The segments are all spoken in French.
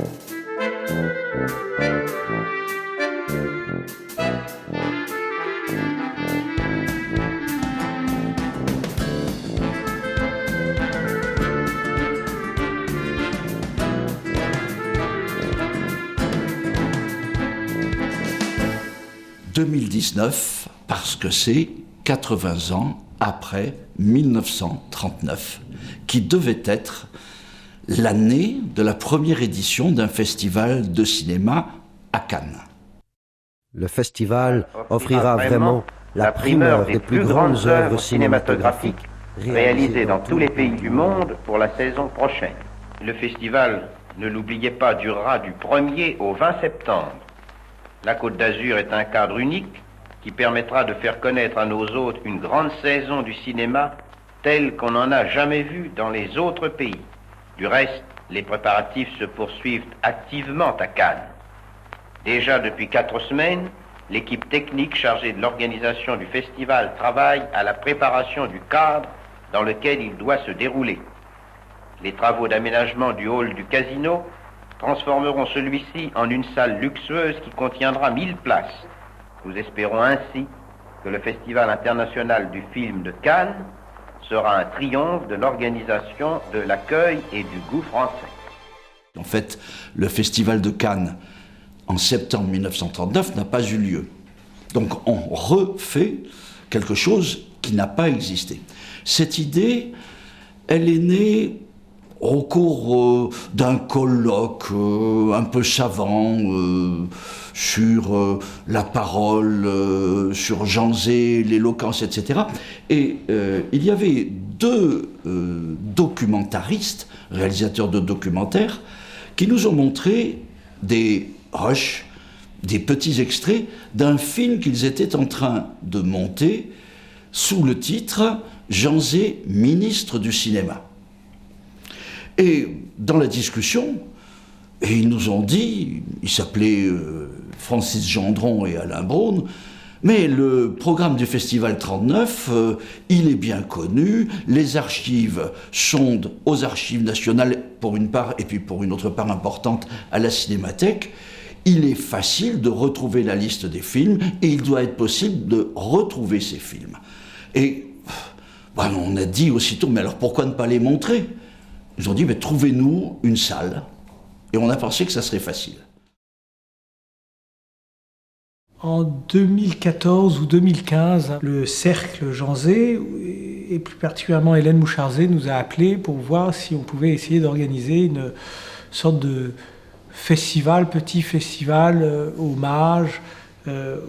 « 2019, parce que c'est 80 ans après 1939, qui devait être l'année de la première édition d'un festival de cinéma à Cannes. Le festival offrira vraiment la primeur des plus grandes œuvres cinématographiques réalisées dans tous les pays du monde pour la saison prochaine. Le festival, ne l'oubliez pas, durera du 1er au 20 septembre. La Côte d'Azur est un cadre unique qui permettra de faire connaître à nos hôtes une grande saison du cinéma telle qu'on n'en a jamais vu dans les autres pays. Du reste, les préparatifs se poursuivent activement à Cannes. Déjà depuis 4 semaines, l'équipe technique chargée de l'organisation du festival travaille à la préparation du cadre dans lequel il doit se dérouler. Les travaux d'aménagement du hall du casino transformeront celui-ci en une salle luxueuse qui contiendra 1000 places. Nous espérons ainsi que le Festival international du film de Cannes sera un triomphe de l'organisation, de l'accueil et du goût français. En fait, le Festival de Cannes, en septembre 1939, n'a pas eu lieu. Donc on refait quelque chose qui n'a pas existé. Cette idée, elle est née au cours d'un colloque un peu savant sur la parole, sur Jean Zay, l'éloquence, etc. Et il y avait 2 documentaristes, réalisateurs de documentaires, qui nous ont montré des rushs, des petits extraits d'un film qu'ils étaient en train de monter sous le titre « Jean Zay, ministre du cinéma ». Et dans la discussion, et ils nous ont dit, ils s'appelaient Francis Gendron et Alain Braun, mais le programme du Festival 39, il est bien connu, les archives sont aux archives nationales pour une part, et puis pour une autre part importante à la Cinémathèque. Il est facile de retrouver la liste des films, et il doit être possible de retrouver ces films. Et on a dit aussitôt, mais alors pourquoi ne pas les montrer ? Ils ont dit, mais trouvez-nous une salle. Et on a pensé que ça serait facile. En 2014 ou 2015, le cercle Jean Zay, et plus particulièrement Hélène Mouchard-Zay, nous a appelés pour voir si on pouvait essayer d'organiser une sorte de festival, petit festival, hommage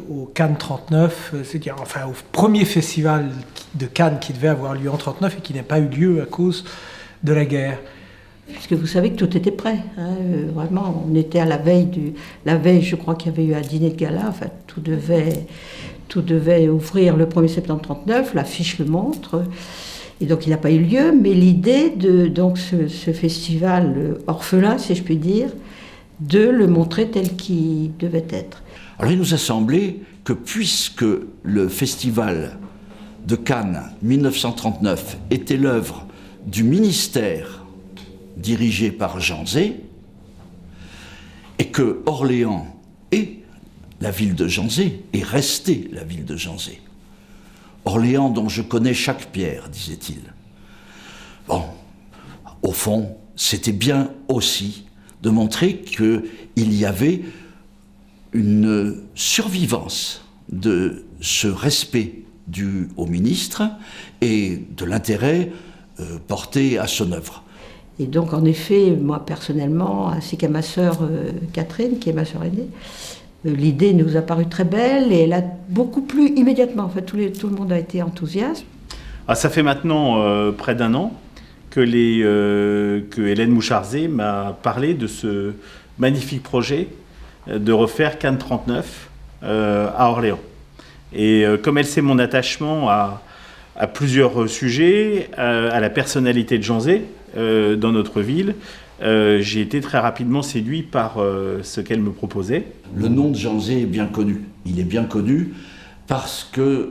au Cannes 39, c'est-à-dire enfin au premier festival de Cannes qui devait avoir lieu en 39 et qui n'a pas eu lieu à cause de la guerre. Puisque vous savez que tout était prêt, hein, vraiment, on était à la veille, je crois qu'il y avait eu un dîner de gala, enfin, tout devait ouvrir le 1er septembre 39, l'affiche le montre, et donc il n'a pas eu lieu, mais l'idée de donc, ce festival orphelin, si je puis dire, de le montrer tel qu'il devait être. Alors il nous a semblé que puisque le festival de Cannes 1939 était l'œuvre du ministère dirigé par Jean Zay, et que Orléans est la ville de Jean Zay, est restée la ville de Jean Zay. Orléans dont je connais chaque pierre, disait-il. Bon, au fond, c'était bien aussi de montrer qu'il y avait une survivance de ce respect dû au ministre et de l'intérêt porté à son œuvre. Et donc, en effet, moi personnellement, ainsi qu'à ma sœur Catherine, qui est ma sœur aînée, l'idée nous a paru très belle et elle a beaucoup plu immédiatement. En fait, tout le monde a été enthousiaste. Ah, ça fait maintenant près d'1 an que Hélène Mouchard-Zay m'a parlé de ce magnifique projet de refaire Cannes 39 à Orléans. Et comme elle sait mon attachement à plusieurs sujets, à la personnalité de Jean Zay dans notre ville, j'ai été très rapidement séduit par ce qu'elle me proposait. Le nom de Jean Zay est bien connu. Il est bien connu parce que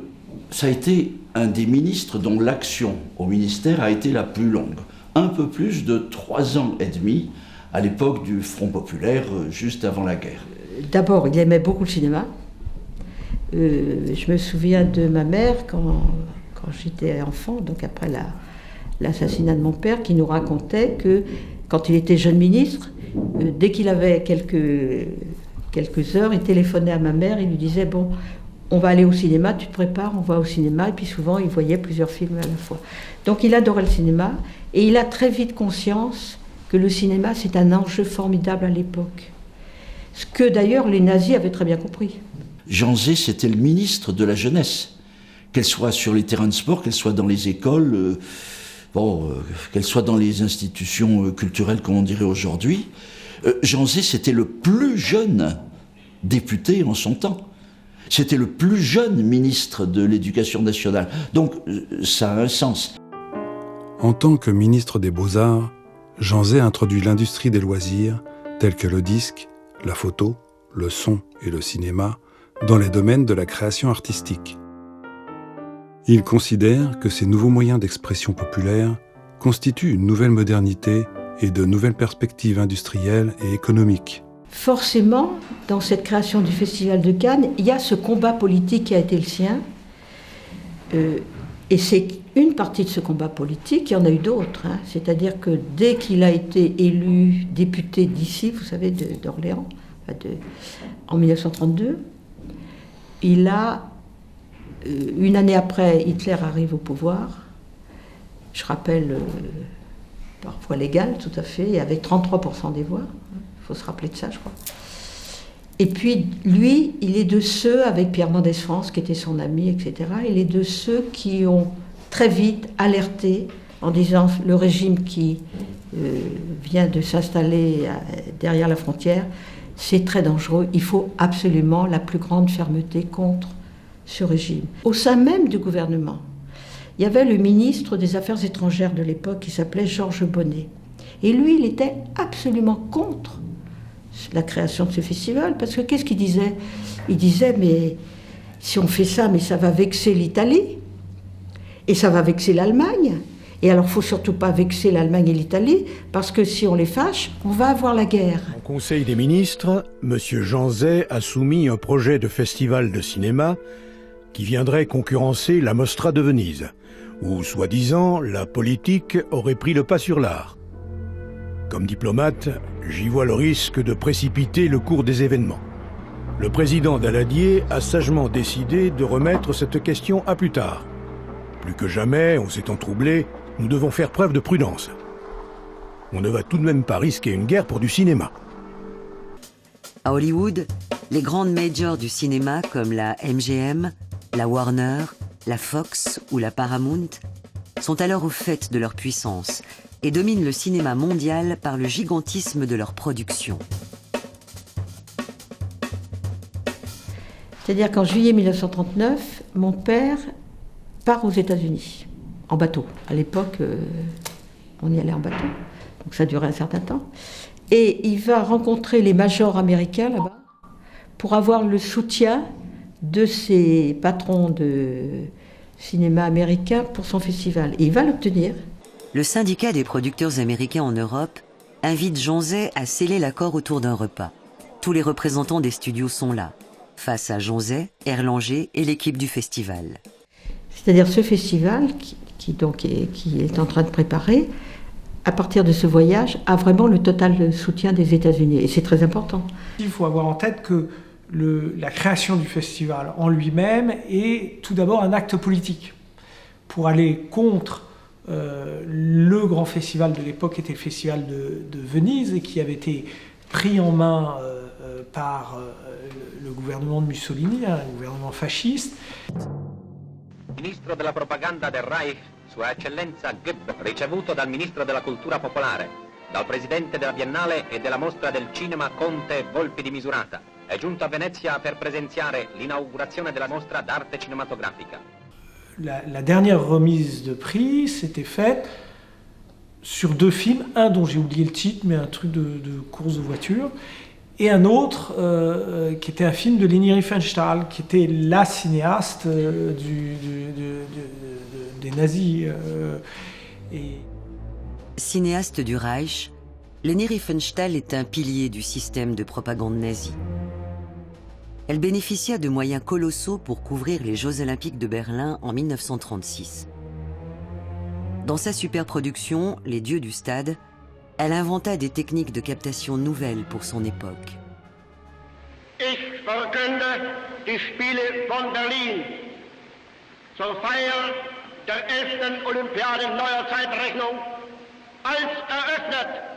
ça a été un des ministres dont l'action au ministère a été la plus longue. Un peu plus de 3 ans et demi à l'époque du Front populaire, juste avant la guerre. D'abord, il aimait beaucoup le cinéma. Je me souviens de ma mère quand j'étais enfant, donc après l'assassinat de mon père, qui nous racontait que quand il était jeune ministre, dès qu'il avait quelques heures, il téléphonait à ma mère, il lui disait « Bon, on va aller au cinéma, tu te prépares, on va au cinéma ». Et puis souvent, il voyait plusieurs films à la fois. Donc il adorait le cinéma et il a très vite conscience que le cinéma, c'est un enjeu formidable à l'époque. Ce que d'ailleurs les nazis avaient très bien compris. Jean Zay, c'était le ministre de la jeunesse. Qu'elle soit sur les terrains de sport, qu'elle soit dans les écoles, qu'elle soit dans les institutions culturelles, comme on dirait aujourd'hui. Jean Zay, c'était le plus jeune député en son temps. C'était le plus jeune ministre de l'Éducation nationale. Donc, ça a un sens. En tant que ministre des Beaux-Arts, Jean Zay introduit l'industrie des loisirs, tels que le disque, la photo, le son et le cinéma, dans les domaines de la création artistique. Il considère que ces nouveaux moyens d'expression populaire constituent une nouvelle modernité et de nouvelles perspectives industrielles et économiques. Forcément, dans cette création du Festival de Cannes, il y a ce combat politique qui a été le sien. Et c'est une partie de ce combat politique, il y en a eu d'autres. C'est-à-dire que dès qu'il a été élu député d'ici, vous savez, d'Orléans, en 1932, il a, une année après, Hitler arrive au pouvoir, je rappelle, parfois légal, tout à fait, et avec 33% des voix. Il faut se rappeler de ça, je crois. Et puis, lui, il est de ceux, avec Pierre Mendès France, qui était son ami, etc., il est de ceux qui ont très vite alerté en disant le régime qui vient de s'installer derrière la frontière, c'est très dangereux, il faut absolument la plus grande fermeté contre ce régime. Au sein même du gouvernement, il y avait le ministre des Affaires étrangères de l'époque qui s'appelait Georges Bonnet. Et lui, il était absolument contre la création de ce festival, parce que qu'est-ce qu'il disait ? Il disait, mais si on fait ça, mais ça va vexer l'Italie, et ça va vexer l'Allemagne. Et alors, il ne faut surtout pas vexer l'Allemagne et l'Italie, parce que si on les fâche, on va avoir la guerre. Au Conseil des ministres, M. Jean Zay a soumis un projet de festival de cinéma qui viendrait concurrencer la Mostra de Venise, où, soi-disant, la politique aurait pris le pas sur l'art. Comme diplomate, j'y vois le risque de précipiter le cours des événements. Le président Daladier a sagement décidé de remettre cette question à plus tard. Plus que jamais, on s'étant troublé, nous devons faire preuve de prudence. On ne va tout de même pas risquer une guerre pour du cinéma. À Hollywood, les grandes majors du cinéma comme la MGM, la Warner, la Fox ou la Paramount sont alors au fait de leur puissance et dominent le cinéma mondial par le gigantisme de leur production. C'est-à-dire qu'en juillet 1939, mon père part aux États-Unis, en bateau. À l'époque, on y allait en bateau, donc ça durait un certain temps. Et il va rencontrer les majors américains là-bas pour avoir le soutien de ces patrons de cinéma américain pour son festival. Et il va l'obtenir. Le syndicat des producteurs américains en Europe invite Jean Zay à sceller l'accord autour d'un repas. Tous les représentants des studios sont là, face à Jean Zay, Erlanger et l'équipe du festival. C'est-à-dire ce festival qui est en train de préparer, à partir de ce voyage, a vraiment le total soutien des États-Unis. Et c'est très important. Il faut avoir en tête que la création du festival en lui-même est tout d'abord un acte politique. Pour aller contre le grand festival de l'époque, qui était le festival de Venise, et qui avait été pris en main par le gouvernement de Mussolini, un gouvernement fasciste. Ministro della propaganda del Reich, Sua Eccellenza Goebbels, ricevuto dal Ministro della Cultura Popolare, dal Presidente della Biennale e della Mostra del Cinema Conte Volpi di Misurata. È giunto a Venezia per presenziare l'inaugurazione della mostra d'arte cinematografica. La dernière remise de prix s'était faite sur deux films, un dont j'ai oublié le titre, mais un truc de course de voiture, et un autre qui était un film de Leni Riefenstahl, qui était la cinéaste des nazis. Cinéaste du Reich, Leni Riefenstahl est un pilier du système de propagande nazie. Elle bénéficia de moyens colossaux pour couvrir les Jeux Olympiques de Berlin en 1936. Dans sa superproduction, Les Dieux du Stade, elle inventa des techniques de captation nouvelles pour son époque. Ich verkünde die Spiele von Berlin zur Feier der 11. Olympiade neuer Zeitrechnung als eröffnet.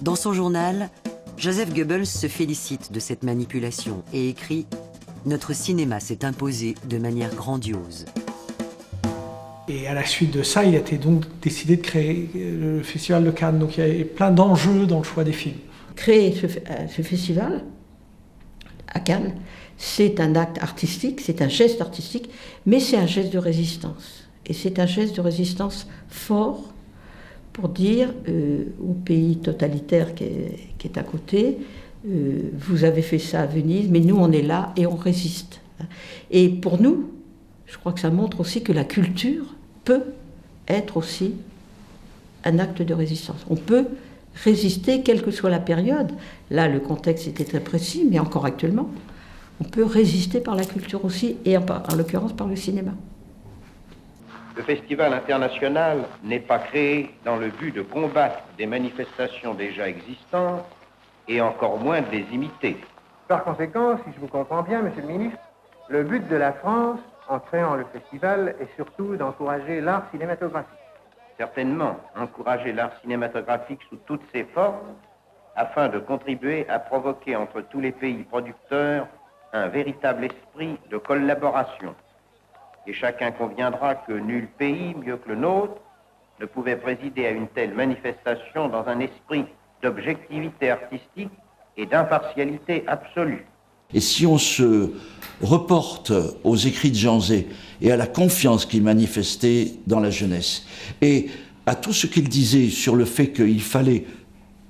Dans son journal, Joseph Goebbels se félicite de cette manipulation et écrit « Notre cinéma s'est imposé de manière grandiose ». Et à la suite de ça, il a été donc décidé de créer le Festival de Cannes. Donc il y avait plein d'enjeux dans le choix des films. Créer ce festival à Cannes, c'est un acte artistique, c'est un geste artistique, mais c'est un geste de résistance. Et c'est un geste de résistance fort pour dire au pays totalitaire qui est à côté, vous avez fait ça à Venise, mais nous on est là et on résiste. Et pour nous, je crois que ça montre aussi que la culture peut être aussi un acte de résistance. On peut résister quelle que soit la période. Là, le contexte était très précis, mais encore actuellement, on peut résister par la culture aussi, et en l'occurrence par le cinéma. Le festival international n'est pas créé dans le but de combattre des manifestations déjà existantes et encore moins de les imiter. Par conséquent, si je vous comprends bien, Monsieur le Ministre, le but de la France, en créant le festival, est surtout d'encourager l'art cinématographique. Certainement, encourager l'art cinématographique sous toutes ses formes afin de contribuer à provoquer entre tous les pays producteurs un véritable esprit de collaboration. Et chacun conviendra que nul pays, mieux que le nôtre, ne pouvait présider à une telle manifestation dans un esprit d'objectivité artistique et d'impartialité absolue. Et si on se reporte aux écrits de Jean Zay et à la confiance qu'il manifestait dans la jeunesse, et à tout ce qu'il disait sur le fait qu'il fallait,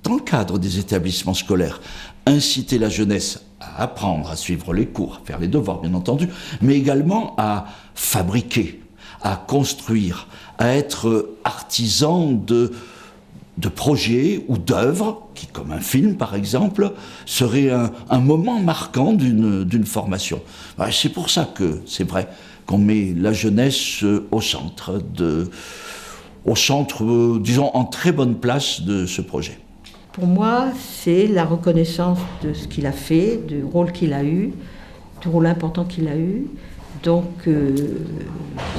dans le cadre des établissements scolaires, inciter la jeunesse à apprendre, à suivre les cours, à faire les devoirs bien entendu, mais également à fabriquer, à construire, à être artisan de projets ou d'œuvres, qui, comme un film par exemple, serait un moment marquant d'une formation. C'est pour ça que c'est vrai qu'on met la jeunesse au centre, disons, en très bonne place de ce projet. Pour moi, c'est la reconnaissance de ce qu'il a fait, du rôle qu'il a eu, du rôle important qu'il a eu. Donc,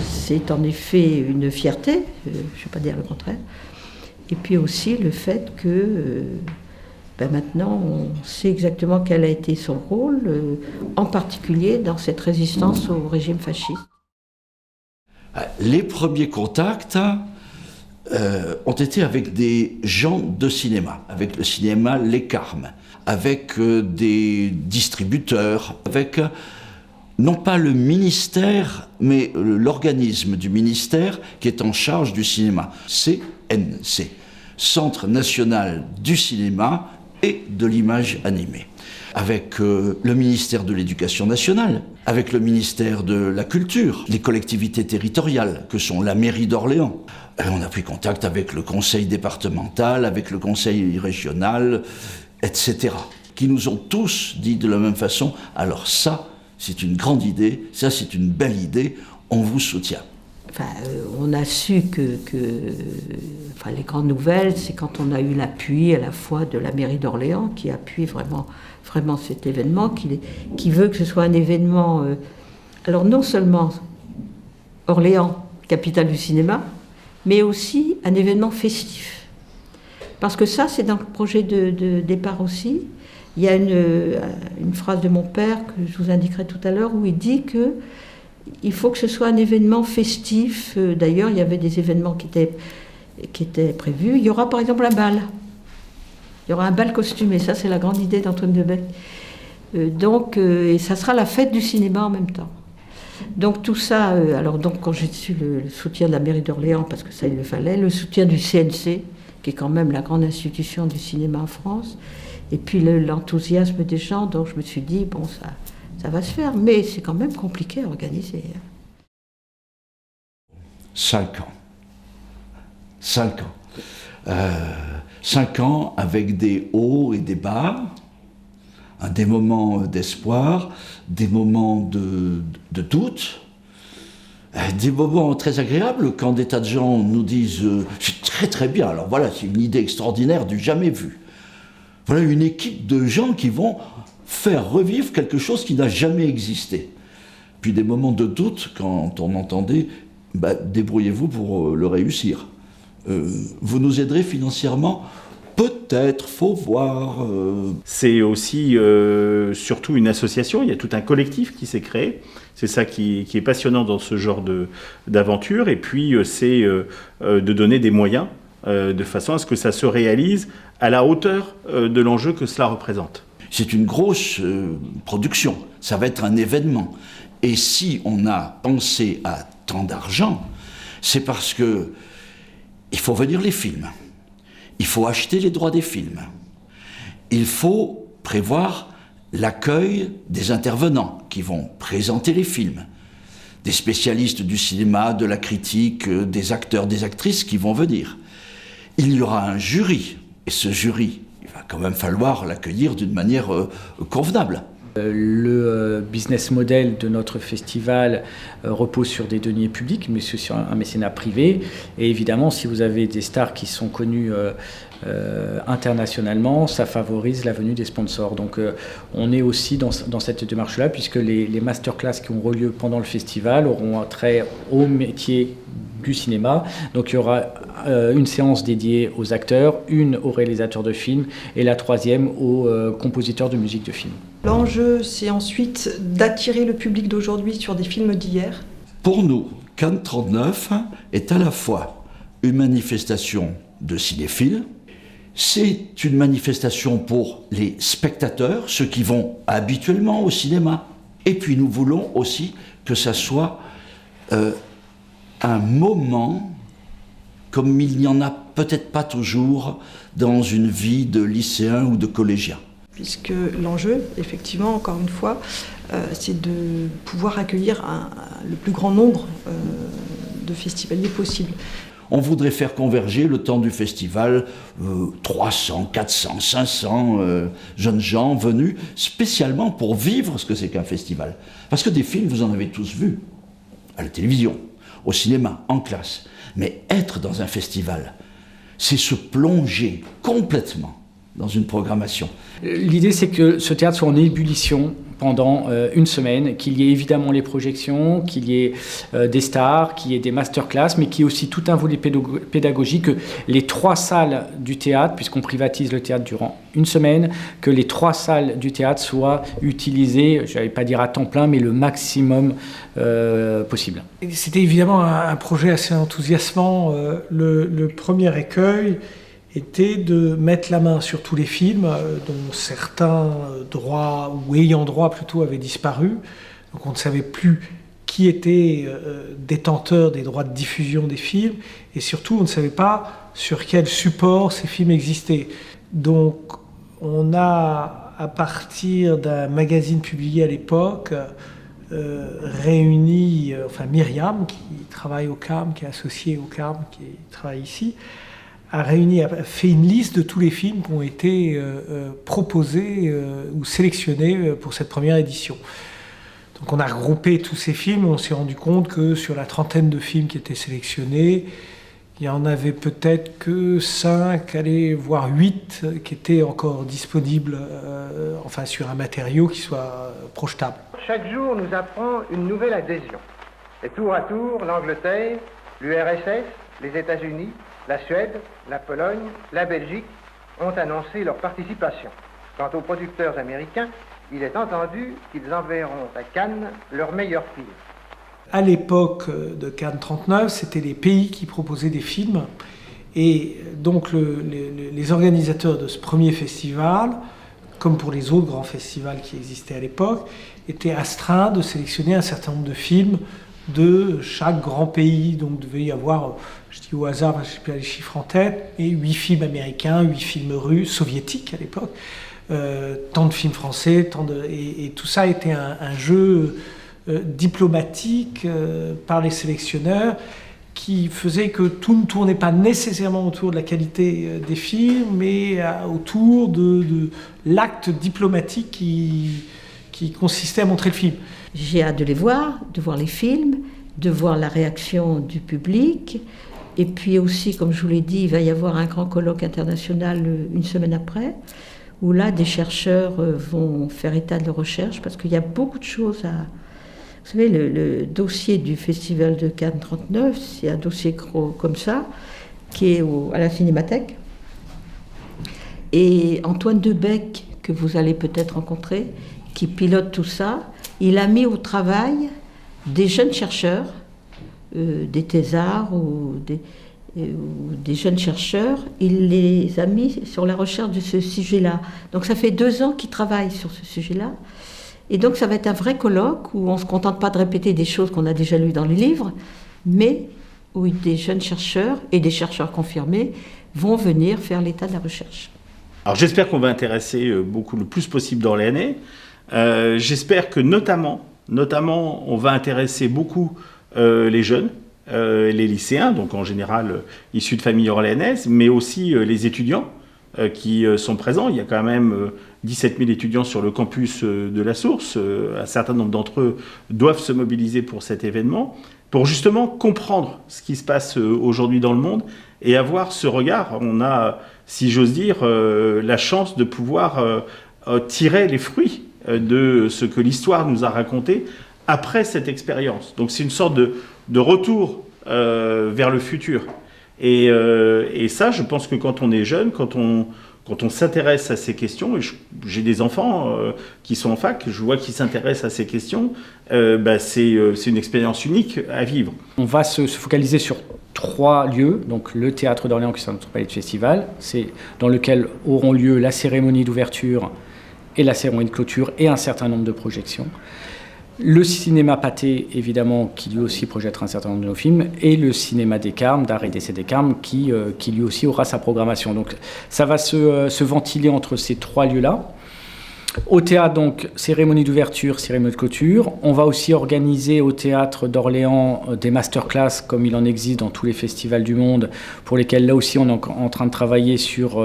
c'est en effet une fierté, je ne vais pas dire le contraire. Et puis aussi le fait que maintenant, on sait exactement quel a été son rôle, en particulier dans cette résistance au régime fasciste. Les premiers contacts ont été avec des gens de cinéma, avec le cinéma Les Carmes, avec des distributeurs, avec non pas le ministère, mais l'organisme du ministère qui est en charge du cinéma, CNC, Centre National du Cinéma et de l'Image Animée, avec le ministère de l'Éducation nationale, avec le ministère de la Culture, les collectivités territoriales que sont la mairie d'Orléans. On a pris contact avec le conseil départemental, avec le conseil régional, etc., qui nous ont tous dit de la même façon, alors ça, c'est une grande idée, ça c'est une belle idée, on vous soutient. On a su que les grandes nouvelles, c'est quand on a eu l'appui à la fois de la mairie d'Orléans, qui appuie vraiment cet événement, qui veut que ce soit un événement, alors non seulement Orléans, capitale du cinéma, mais aussi un événement festif. Parce que ça, c'est dans le projet de départ aussi. Il y a une phrase de mon père que je vous indiquerai tout à l'heure où il dit qu'il faut que ce soit un événement festif. D'ailleurs, il y avait des événements qui étaient prévus. Il y aura par exemple un bal. Il y aura un bal costumé. Ça, c'est la grande idée d'Antoine Debec. Et ça sera la fête du cinéma en même temps. Donc tout ça, quand j'ai su le soutien de la mairie d'Orléans, parce que ça il le fallait, le soutien du CNC, qui est quand même la grande institution du cinéma en France. Et puis l'enthousiasme des gens, donc je me suis dit, bon, ça va se faire, mais c'est quand même compliqué à organiser. 5 ans. 5 ans. 5 ans avec des hauts et des bas, des moments d'espoir, des moments de doute, des moments très agréables quand des tas de gens nous disent « c'est très très bien, alors voilà, c'est une idée extraordinaire du jamais vu ». Voilà une équipe de gens qui vont faire revivre quelque chose qui n'a jamais existé. Puis des moments de doute quand on entendait « débrouillez-vous pour le réussir ». Vous nous aiderez financièrement ? Peut-être, faut voir. C'est aussi surtout une association, il y a tout un collectif qui s'est créé. C'est ça qui est passionnant dans ce genre d'aventure. Et puis c'est de donner des moyens de façon à ce que ça se réalise à la hauteur de l'enjeu que cela représente. C'est une grosse production, ça va être un événement. Et si on a pensé à tant d'argent, c'est parce que il faut venir les films. Il faut acheter les droits des films. Il faut prévoir l'accueil des intervenants qui vont présenter les films, des spécialistes du cinéma, de la critique, des acteurs, des actrices qui vont venir. Il y aura un jury, et ce jury, il va quand même falloir l'accueillir d'une manière convenable. Le business model de notre festival repose sur des deniers publics, mais sur un mécénat privé. Et évidemment, si vous avez des stars qui sont connues internationalement, ça favorise la venue des sponsors. Donc on est aussi dans cette démarche-là, puisque les masterclass qui auront lieu pendant le festival auront un trait au métier du cinéma. Donc il y aura une séance dédiée aux acteurs, une aux réalisateurs de films et la troisième aux compositeurs de musique de film. L'enjeu, c'est ensuite d'attirer le public d'aujourd'hui sur des films d'hier. Pour nous, Cannes 39 est à la fois une manifestation de cinéphiles, c'est une manifestation pour les spectateurs, ceux qui vont habituellement au cinéma. Et puis nous voulons aussi que ça soit un moment comme il n'y en a peut-être pas toujours dans une vie de lycéen ou de collégien. Puisque l'enjeu, effectivement, encore une fois, c'est de pouvoir accueillir le plus grand nombre de festivaliers possible. On voudrait faire converger le temps du festival 300, 400, 500 jeunes gens venus spécialement pour vivre ce que c'est qu'un festival. Parce que des films, vous en avez tous vus, à la télévision, au cinéma, en classe. Mais être dans un festival, c'est se plonger complètement dans une programmation. L'idée, c'est que ce théâtre soit en ébullition pendant une semaine, qu'il y ait évidemment les projections, qu'il y ait des stars, qu'il y ait des masterclass, mais qu'il y ait aussi tout un volet pédagogique, que les 3 salles du théâtre, puisqu'on privatise le théâtre durant une semaine, que les 3 salles du théâtre soient utilisées, je n'allais pas dire à temps plein, mais le maximum possible. C'était évidemment un projet assez enthousiasmant. Le premier écueil était de mettre la main sur tous les films dont certains droits, ou ayants droit plutôt, avaient disparu. Donc on ne savait plus qui était détenteur des droits de diffusion des films, et surtout on ne savait pas sur quel support ces films existaient. Donc on a, à partir d'un magazine publié à l'époque, réuni, Myriam, qui travaille au CAM, qui est associée au CAM, qui travaille ici, a fait une liste de tous les films qui ont été proposés ou sélectionnés pour cette première édition. Donc on a regroupé tous ces films, on s'est rendu compte que sur la 30aine de films qui étaient sélectionnés, il y en avait peut-être que 5, voire 8 qui étaient encore disponibles, sur un matériau qui soit projetable. Chaque jour nous apprend une nouvelle adhésion. Et tour à tour, l'Angleterre, l'URSS, les États-Unis, la Suède, la Pologne, la Belgique ont annoncé leur participation. Quant aux producteurs américains, il est entendu qu'ils enverront à Cannes leurs meilleurs films. À l'époque de Cannes 39, c'était les pays qui proposaient des films. Et donc les organisateurs de ce premier festival, comme pour les autres grands festivals qui existaient à l'époque, étaient astreints de sélectionner un certain nombre de films de chaque grand pays. Donc il devait y avoir, je dis au hasard, je ne sais plus les chiffres en tête, et 8 films américains, 8 films russes, soviétiques à l'époque, tant de films français, et tout ça était un jeu diplomatique par les sélectionneurs qui faisait que tout ne tournait pas nécessairement autour de la qualité des films, mais autour de l'acte diplomatique qui consistait à montrer le film. J'ai hâte de les voir, de voir les films, de voir la réaction du public. Et puis aussi, comme je vous l'ai dit, il va y avoir un grand colloque international une semaine après, où là, des chercheurs vont faire état de leurs recherches, parce qu'il y a beaucoup de choses à... Vous savez, le dossier du Festival de Cannes 39, c'est un dossier comme ça, qui est à la Cinémathèque. Et Antoine Debec, que vous allez peut-être rencontrer, qui pilote tout ça, il a mis au travail des jeunes chercheurs, des thésards ou des jeunes chercheurs, il les a mis sur la recherche de ce sujet-là. Donc ça fait 2 ans qu'ils travaillent sur ce sujet-là. Et donc ça va être un vrai colloque où on ne se contente pas de répéter des choses qu'on a déjà lues dans les livres, mais où des jeunes chercheurs et des chercheurs confirmés vont venir faire l'état de la recherche. Alors j'espère qu'on va intéresser beaucoup le plus possible d'Orléanais. J'espère que notamment, on va intéresser beaucoup les jeunes, les lycéens, donc en général issus de familles orléanaises, mais aussi les étudiants qui sont présents. Il y a quand même 17 000 étudiants sur le campus de la Source. Un certain nombre d'entre eux doivent se mobiliser pour cet événement, pour justement comprendre ce qui se passe aujourd'hui dans le monde et avoir ce regard. On a, si j'ose dire, la chance de pouvoir tirer les fruits de ce que l'histoire nous a raconté après cette expérience. Donc c'est une sorte de retour vers le futur. Et ça, je pense que quand on est jeune, quand on s'intéresse à ces questions, et j'ai des enfants qui sont en fac, je vois qu'ils s'intéressent à ces questions, c'est une expérience unique à vivre. On va se focaliser sur 3 lieux, donc le théâtre d'Orléans qui est notre palais de festival, c'est dans lequel auront lieu la cérémonie d'ouverture et la cérémonie de clôture et un certain nombre de projections. Le cinéma Pathé, évidemment, qui lui aussi projettera un certain nombre de nos films, et le cinéma des Carmes, d'art et d'essai des Carmes, qui lui aussi aura sa programmation. Donc ça va se ventiler entre ces 3 lieux-là. Au théâtre, donc, cérémonie d'ouverture, cérémonie de clôture. On va aussi organiser au théâtre d'Orléans des masterclass, comme il en existe dans tous les festivals du monde, pour lesquels, là aussi, on est en train de travailler sur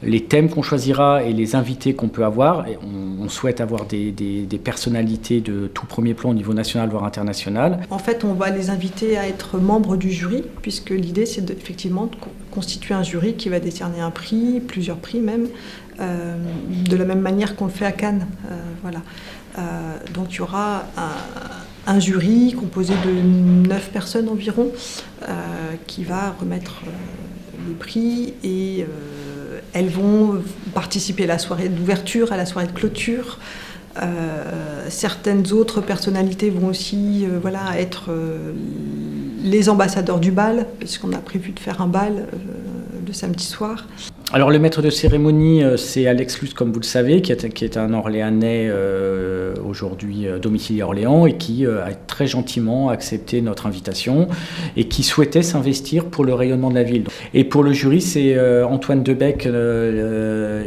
les thèmes qu'on choisira et les invités qu'on peut avoir. Et on souhaite avoir des personnalités de tout premier plan au niveau national, voire international. En fait, on va les inviter à être membres du jury, puisque l'idée, c'est effectivement de constituer un jury qui va décerner un prix, plusieurs prix même, de la même manière qu'on le fait à Cannes. Voilà. Donc il y aura un jury composé de 9 personnes environ qui va remettre les prix et elles vont participer à la soirée d'ouverture, à la soirée de clôture. Certaines autres personnalités vont aussi être les ambassadeurs du bal, puisqu'on a prévu de faire un bal le samedi soir. Alors le maître de cérémonie, c'est Alex Lutz, comme vous le savez, qui est un Orléanais aujourd'hui domicilié à Orléans et qui a très gentiment accepté notre invitation et qui souhaitait s'investir pour le rayonnement de la ville. Et pour le jury, c'est Antoine Debec,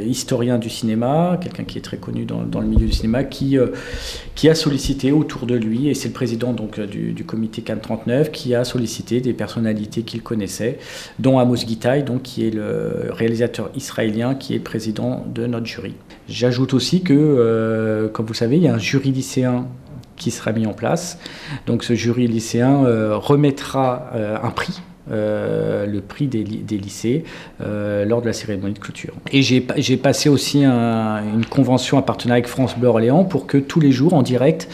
historien du cinéma, quelqu'un qui est très connu dans le milieu du cinéma, qui a sollicité autour de lui, et c'est le président donc, du comité Cannes 39, qui a sollicité des personnalités qu'il connaissait, dont Amos Gitaï, donc, qui est le réalisateur israélien, qui est le président de notre jury. J'ajoute aussi que, comme vous le savez, il y a un jury lycéen qui sera mis en place. Donc ce jury lycéen remettra un prix, le prix des lycées, lors de la cérémonie de clôture. Et j'ai passé aussi une convention, un partenariat avec France Bleu Orléans pour que tous les jours, en direct,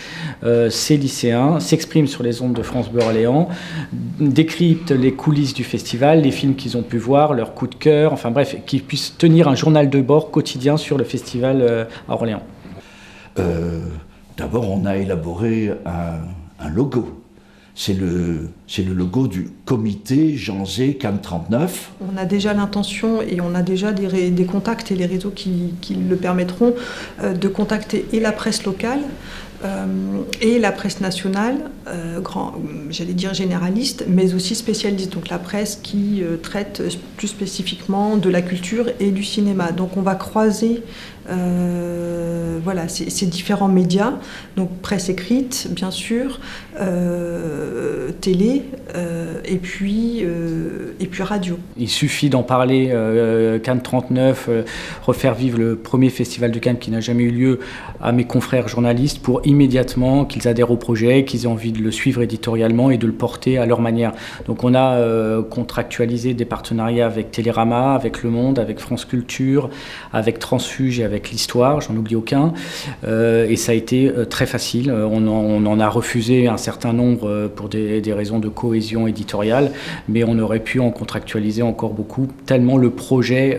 ces lycéens s'expriment sur les ondes de France Bleu Orléans, décryptent les coulisses du festival, les films qu'ils ont pu voir, leurs coups de cœur, enfin bref, qu'ils puissent tenir un journal de bord quotidien sur le festival à Orléans. D'abord, on a élaboré un logo. C'est le logo du comité Janzé Cannes 39. On a déjà l'intention et on a déjà des contacts et les réseaux qui le permettront de contacter et la presse locale et la presse nationale, j'allais dire généraliste, mais aussi spécialiste, donc la presse qui traite plus spécifiquement de la culture et du cinéma. Donc on va croiser ces différents médias, donc presse écrite bien sûr, télé et puis radio. Il suffit d'en parler, Cannes 39, refaire vivre le premier festival de Cannes qui n'a jamais eu lieu à mes confrères journalistes pour immédiatement qu'ils adhèrent au projet, qu'ils aient envie de le suivre éditorialement et de le porter à leur manière. Donc on a contractualisé des partenariats avec Télérama, avec Le Monde, avec France Culture, avec Transfuge et avec l'Histoire, j'en oublie aucun. Et ça a été très facile. On en a refusé un certain nombre pour des raisons de cohésion éditoriale, mais on aurait pu en contractualiser encore beaucoup, tellement le projet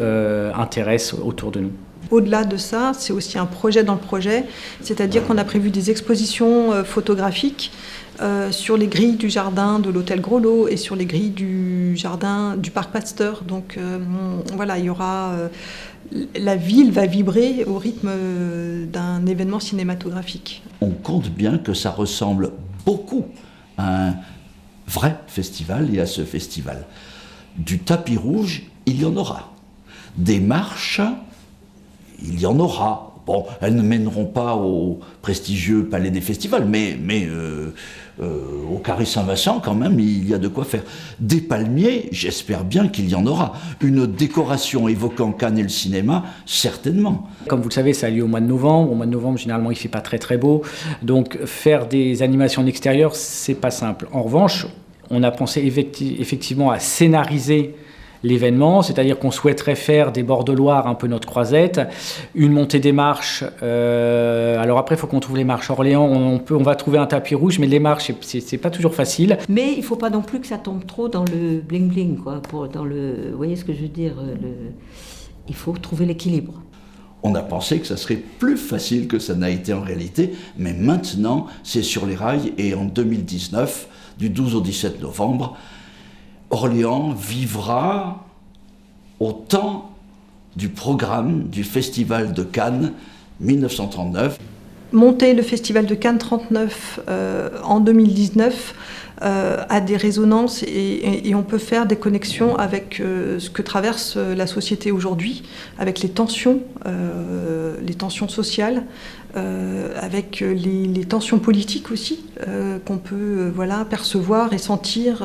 intéresse autour de nous. Au-delà de ça, c'est aussi un projet dans le projet, c'est-à-dire qu'on a prévu des expositions photographiques sur les grilles du jardin de l'hôtel Groslo et sur les grilles du jardin du parc Pasteur. Donc il y aura... la ville va vibrer au rythme d'un événement cinématographique. On compte bien que ça ressemble beaucoup à un vrai festival et à ce festival. Du tapis rouge, il y en aura. Des marches, il y en aura. Bon, elles ne mèneront pas au prestigieux Palais des Festivals, mais au Carré Saint-Vincent, quand même, il y a de quoi faire. Des palmiers, j'espère bien qu'il y en aura. Une décoration évoquant Cannes et le cinéma, certainement. Comme vous le savez, ça a lieu au mois de novembre. Au mois de novembre, généralement, il ne fait pas très très beau. Donc, faire des animations en extérieur, c'est pas simple. En revanche, on a pensé effectivement à scénariser l'événement, c'est-à-dire qu'on souhaiterait faire des bords de Loire un peu notre croisette, une montée des marches. Alors après, il faut qu'on trouve les marches Orléans. On va trouver un tapis rouge, mais les marches, c'est pas toujours facile. Mais il ne faut pas non plus que ça tombe trop dans le bling-bling, quoi. Vous voyez ce que je veux dire il faut trouver l'équilibre. On a pensé que ça serait plus facile que ça n'a été en réalité, mais maintenant, c'est sur les rails, et en 2019, du 12 au 17 novembre, Orléans vivra au temps du programme du Festival de Cannes 1939. Monter le Festival de Cannes 39 en 2019 a des résonances et on peut faire des connexions avec ce que traverse la société aujourd'hui, avec les tensions sociales, avec les tensions politiques aussi qu'on peut percevoir et sentir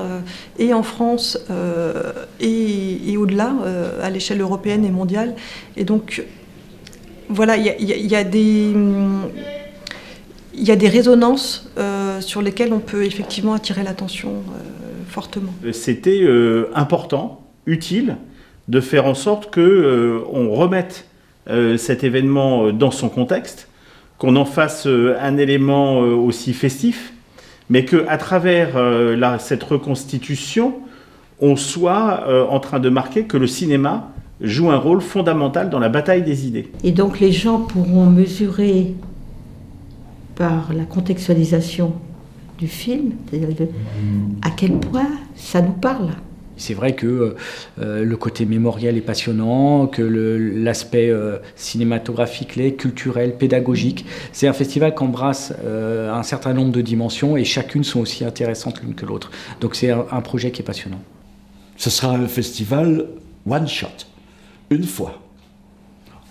et en France et au-delà, à l'échelle européenne et mondiale. Et donc voilà, il y a des résonances sur lesquelles on peut effectivement attirer l'attention fortement. C'était important, utile, de faire en sorte qu'on remette cet événement dans son contexte, qu'on en fasse un élément aussi festif, mais qu'à travers cette reconstitution, on soit en train de marquer que le cinéma joue un rôle fondamental dans la bataille des idées. Et donc les gens pourront mesurer par la contextualisation du film, c'est-à-dire à quel point ça nous parle. C'est vrai que le côté mémoriel est passionnant, que l'aspect cinématographique l'est, culturel, pédagogique. C'est un festival qui embrasse un certain nombre de dimensions et chacune sont aussi intéressantes l'une que l'autre. Donc c'est un projet qui est passionnant. Ce sera un festival one shot, une fois.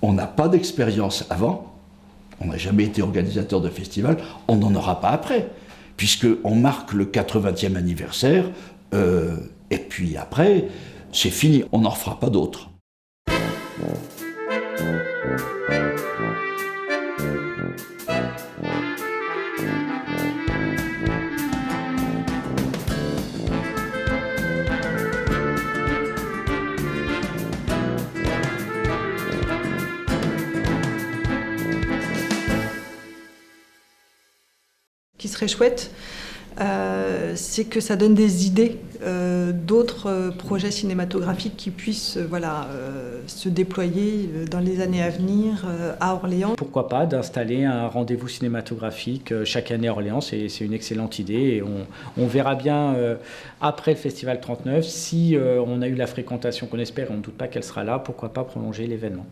On n'a pas d'expérience avant. On n'a jamais été organisateur de festival, on n'en aura pas après, puisqu'on marque le 80e anniversaire, et puis après, c'est fini, on n'en refera pas d'autres. Qui serait chouette, c'est que ça donne des idées d'autres projets cinématographiques qui puissent se déployer dans les années à venir à Orléans. Pourquoi pas d'installer un rendez-vous cinématographique chaque année à Orléans, c'est une excellente idée et on verra bien après le Festival 39 si on a eu la fréquentation qu'on espère et on ne doute pas qu'elle sera là, pourquoi pas prolonger l'événement.